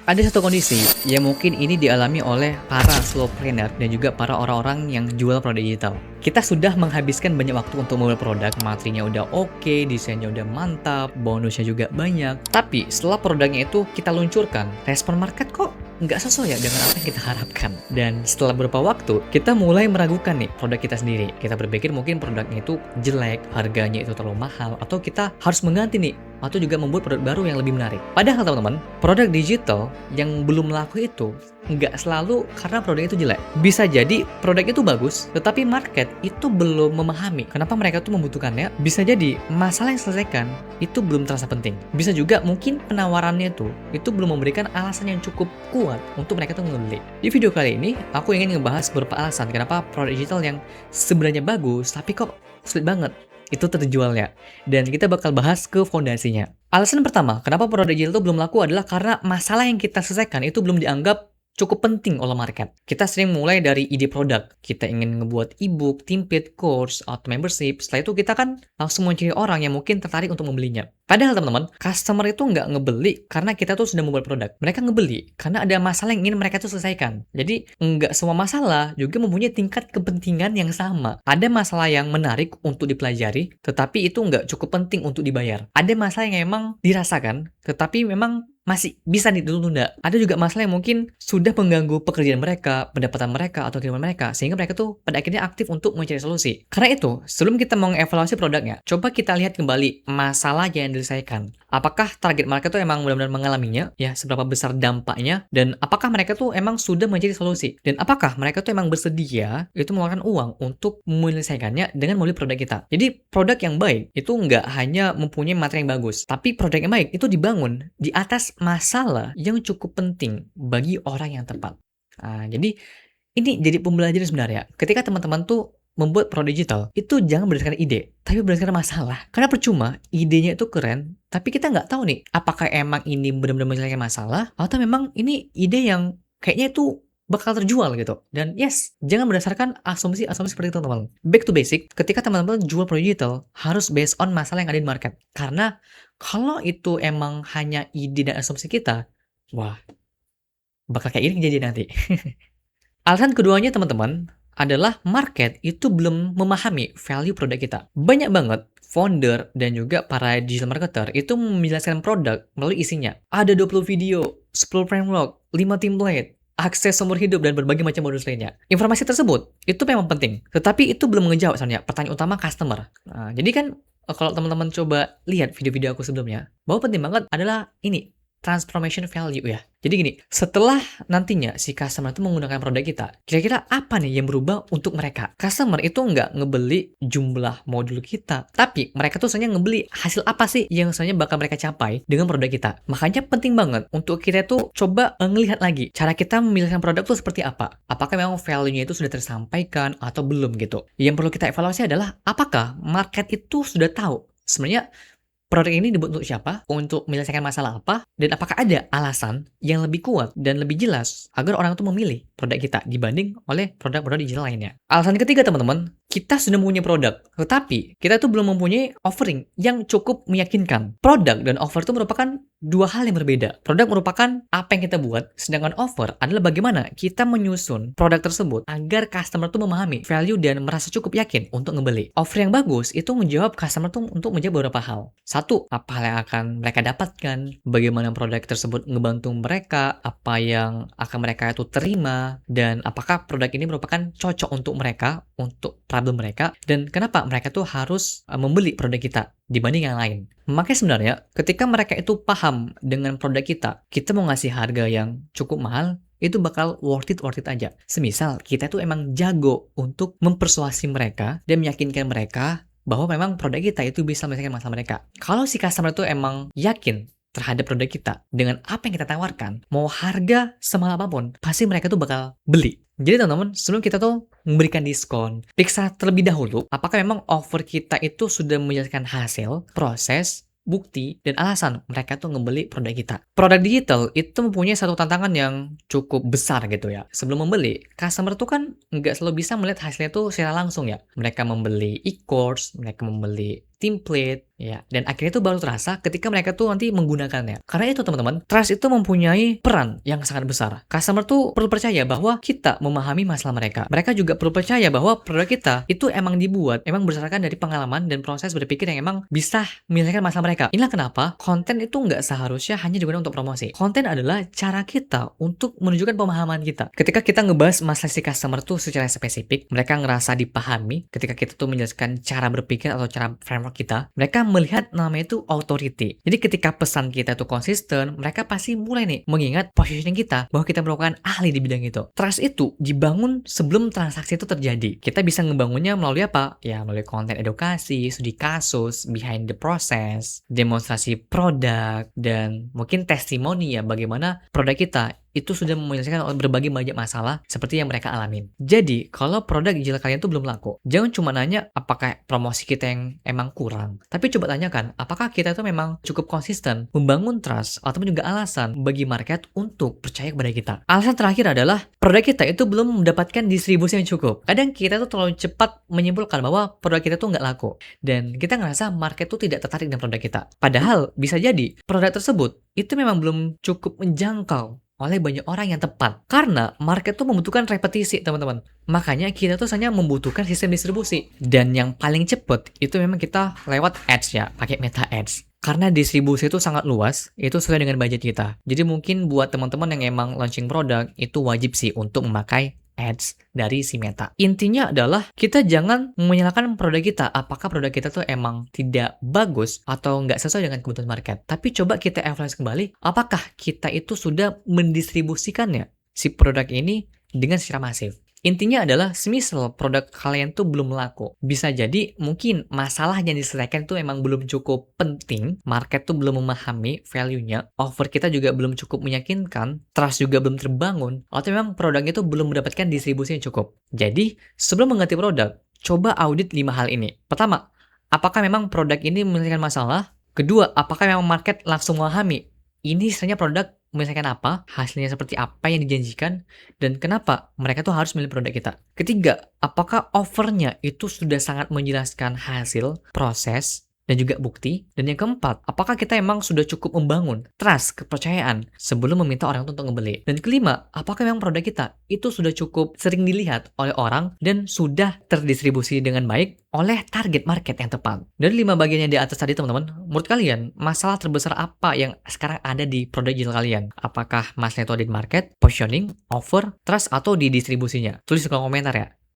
Ada satu kondisi yang mungkin ini dialami oleh para slowpreneur dan juga para orang-orang yang jual produk digital. Kita sudah menghabiskan banyak waktu untuk membuat produk, materinya udah oke, desainnya udah mantap, bonusnya juga banyak. Tapi setelah produknya itu kita luncurkan, respon market kok nggak sesuai ya dengan apa yang kita harapkan. Dan setelah beberapa waktu, kita mulai meragukan nih produk kita sendiri. Kita berpikir mungkin produknya itu jelek, harganya itu terlalu mahal, atau kita harus mengganti nih atau juga membuat produk baru yang lebih menarik. Padahal teman-teman, produk digital yang belum laku itu nggak selalu karena produk itu jelek. Bisa jadi produk itu bagus, tetapi market itu belum memahami kenapa mereka tuh membutuhkannya. Bisa jadi masalah yang diselesaikan itu belum terasa penting. Bisa juga mungkin penawarannya itu belum memberikan alasan yang cukup kuat untuk mereka tuh membeli. Di video kali ini, aku ingin ngebahas beberapa alasan kenapa produk digital yang sebenarnya bagus, tapi kok sulit banget itu terjualnya. Dan kita bakal bahas ke fondasinya. Alasan pertama, kenapa produk digital itu belum laku adalah karena masalah yang kita selesaikan itu belum dianggap cukup penting oleh market. Kita sering mulai dari ide produk. Kita ingin ngebuat ebook, template, course, atau membership. Setelah itu kita kan langsung mencari orang yang mungkin tertarik untuk membelinya. Padahal teman-teman, customer itu nggak ngebeli karena kita tuh sudah membuat produk. Mereka ngebeli karena ada masalah yang ingin mereka tuh selesaikan. Jadi nggak semua masalah juga mempunyai tingkat kepentingan yang sama. Ada masalah yang menarik untuk dipelajari, tetapi itu nggak cukup penting untuk dibayar. Ada masalah yang memang dirasakan, tetapi memang masih bisa ditunda. Ada juga masalah yang mungkin sudah mengganggu pekerjaan mereka, pendapatan mereka, atau kehidupan mereka, sehingga mereka tuh pada akhirnya aktif untuk mencari solusi. Karena itu, sebelum kita mengevaluasi produknya, coba kita lihat kembali masalah yang diselesaikan. Apakah target market tuh emang benar-benar mengalaminya, ya seberapa besar dampaknya, dan apakah mereka tuh emang sudah mencari solusi, dan apakah mereka tuh emang bersedia itu mengeluarkan uang untuk menyelesaikannya dengan membeli produk kita. Jadi produk yang baik itu nggak hanya mempunyai materi yang bagus, tapi produk yang baik itu dibangun di atas masalah yang cukup penting bagi orang yang tepat. Nah, jadi ini jadi pembelajaran sebenarnya. Ketika teman-teman tuh membuat produk digital, itu jangan berdasarkan ide, tapi berdasarkan masalah. Karena percuma, idenya itu keren, tapi kita nggak tahu nih, apakah emang ini benar-benar menyelesaikan masalah, atau memang ini ide yang kayaknya itu bakal terjual gitu. Dan yes, jangan berdasarkan asumsi-asumsi seperti itu teman-teman. Back to basic, ketika teman-teman jual produk digital, harus based on masalah yang ada di market. Karena kalau itu emang hanya ide dan asumsi kita, wah, bakal kayak ini kejadian nanti. Alasan keduanya teman-teman adalah market itu belum memahami value produk kita. Banyak banget founder dan juga para digital marketer itu menjelaskan produk melalui isinya. Ada 20 video, 10 framework, 5 template, akses seumur hidup dan berbagai macam bonus lainnya. Informasi tersebut itu memang penting, tetapi itu belum menjawab sebenarnya pertanyaan utama customer. Nah, jadi kan kalau teman-teman coba lihat video-video aku sebelumnya, bahwa penting banget adalah ini, transformation value ya. Jadi gini, setelah nantinya si customer itu menggunakan produk kita, kira-kira apa nih yang berubah untuk mereka? Customer itu nggak ngebeli jumlah modul kita, tapi mereka tuh sebenarnya ngebeli hasil apa sih yang sebenarnya bakal mereka capai dengan produk kita. Makanya penting banget untuk kita tuh coba ngelihat lagi cara kita memilihkan produk tuh seperti apa. Apakah memang value-nya itu sudah tersampaikan atau belum gitu. Yang perlu kita evaluasi adalah apakah market itu sudah tahu sebenarnya produk ini dibuat untuk siapa, untuk menyelesaikan masalah apa, dan apakah ada alasan yang lebih kuat dan lebih jelas agar orang itu memilih produk kita dibanding oleh produk-produk digital lainnya. Alasan ketiga teman-teman, kita sudah mempunyai produk, tetapi kita tuh belum mempunyai offering yang cukup meyakinkan. Produk dan offer itu merupakan dua hal yang berbeda. Produk merupakan apa yang kita buat, sedangkan offer adalah bagaimana kita menyusun produk tersebut agar customer tuh memahami value dan merasa cukup yakin untuk ngebeli. Offer yang bagus itu menjawab customer tuh untuk menjawab beberapa hal. Satu, apa hal yang akan mereka dapatkan, bagaimana produk tersebut ngebantu mereka, apa yang akan mereka itu terima, dan apakah produk ini merupakan cocok untuk mereka, untuk problem mereka, dan kenapa mereka tuh harus membeli produk kita dibanding yang lain. Makanya sebenarnya ketika mereka itu paham dengan produk kita mau ngasih harga yang cukup mahal, itu bakal worth it aja. Semisal kita tuh emang jago untuk mempersuasi mereka dan meyakinkan mereka bahwa memang produk kita itu bisa menyelesaikan masalah mereka. Kalau si customer itu emang yakin terhadap produk kita dengan apa yang kita tawarkan, mau harga semahal apapun, pasti mereka tuh bakal beli. Jadi teman-teman, sebelum kita tuh memberikan diskon, periksa terlebih dahulu apakah memang offer kita itu sudah menyelesaikan hasil, proses, bukti, dan alasan mereka tuh ngebeli produk kita. Produk digital itu mempunyai satu tantangan yang cukup besar gitu ya. Sebelum membeli, customer tuh kan nggak selalu bisa melihat hasilnya tuh secara langsung ya. Mereka membeli e-course, mereka membeli template, ya. Dan akhirnya itu baru terasa ketika mereka tuh nanti menggunakannya. Karena itu teman-teman, trust itu mempunyai peran yang sangat besar. Customer tuh perlu percaya bahwa kita memahami masalah mereka. Mereka juga perlu percaya bahwa produk kita itu emang dibuat, emang berdasarkan dari pengalaman dan proses berpikir yang emang bisa menyelesaikan masalah mereka. Inilah kenapa konten itu nggak seharusnya hanya digunakan untuk promosi. Konten adalah cara kita untuk menunjukkan pemahaman kita. Ketika kita ngebahas masalah si customer tuh secara spesifik, mereka ngerasa dipahami. Ketika kita tuh menjelaskan cara berpikir atau cara framework kita, mereka melihat namanya itu authority. Jadi ketika pesan kita tuh konsisten, mereka pasti mulai nih mengingat positioning kita bahwa kita merupakan ahli di bidang itu. Trust itu dibangun sebelum transaksi itu terjadi. Kita bisa ngebangunnya melalui apa? Ya melalui konten edukasi, studi kasus, behind the process, demonstrasi produk, dan mungkin testimoni ya bagaimana produk kita itu sudah menyelesaikan berbagai banyak masalah seperti yang mereka alamin. Jadi, kalau produk digital kalian tuh belum laku, jangan cuma nanya apakah promosi kita yang emang kurang. Tapi coba tanyakan, apakah kita itu memang cukup konsisten membangun trust ataupun juga alasan bagi market untuk percaya kepada kita. Alasan terakhir adalah produk kita itu belum mendapatkan distribusi yang cukup. Kadang kita tuh terlalu cepat menyimpulkan bahwa produk kita tuh nggak laku. Dan kita ngerasa market tuh tidak tertarik dengan produk kita. Padahal, bisa jadi produk tersebut itu memang belum cukup menjangkau oleh banyak orang yang tepat. Karena market tuh membutuhkan repetisi, teman-teman. Makanya kita tuh hanya membutuhkan sistem distribusi. Dan yang paling cepet itu memang kita lewat ads ya, pakai Meta Ads. Karena distribusi itu sangat luas, itu sesuai dengan budget kita. Jadi mungkin buat teman-teman yang emang launching produk, itu wajib sih untuk memakai ads dari si Meta. Intinya adalah kita jangan menyalahkan produk kita. Apakah produk kita tuh emang tidak bagus atau nggak sesuai dengan kebutuhan market. Tapi coba kita evaluasi kembali, apakah kita itu sudah mendistribusikannya si produk ini dengan secara masif. Intinya adalah semisal produk kalian tuh belum laku. Bisa jadi mungkin masalah yang diselesaikan tuh emang belum cukup penting, market tuh belum memahami value-nya, offer kita juga belum cukup meyakinkan, trust juga belum terbangun, atau memang produknya tuh belum mendapatkan distribusi yang cukup. Jadi, sebelum mengganti produk, coba audit 5 hal ini. Pertama, apakah memang produk ini menyelesaikan masalah? Kedua, apakah memang market langsung memahami ini sebenarnya produk menyelesaikan apa, hasilnya seperti apa yang dijanjikan, dan kenapa mereka tuh harus milih produk kita. Ketiga, apakah offernya itu sudah sangat menjelaskan hasil, proses, dan juga bukti. Dan yang keempat, apakah kita emang sudah cukup membangun trust, kepercayaan sebelum meminta orang untuk membeli. Dan kelima, apakah memang produk kita itu sudah cukup sering dilihat oleh orang dan sudah terdistribusi dengan baik oleh target market yang tepat. Dari 5 bagian yang di atas tadi teman-teman, menurut kalian masalah terbesar apa yang sekarang ada di produk digital kalian? Apakah masalah itu ada di market, positioning, offer, trust, atau di distribusinya? Tulis di kolom komentar ya.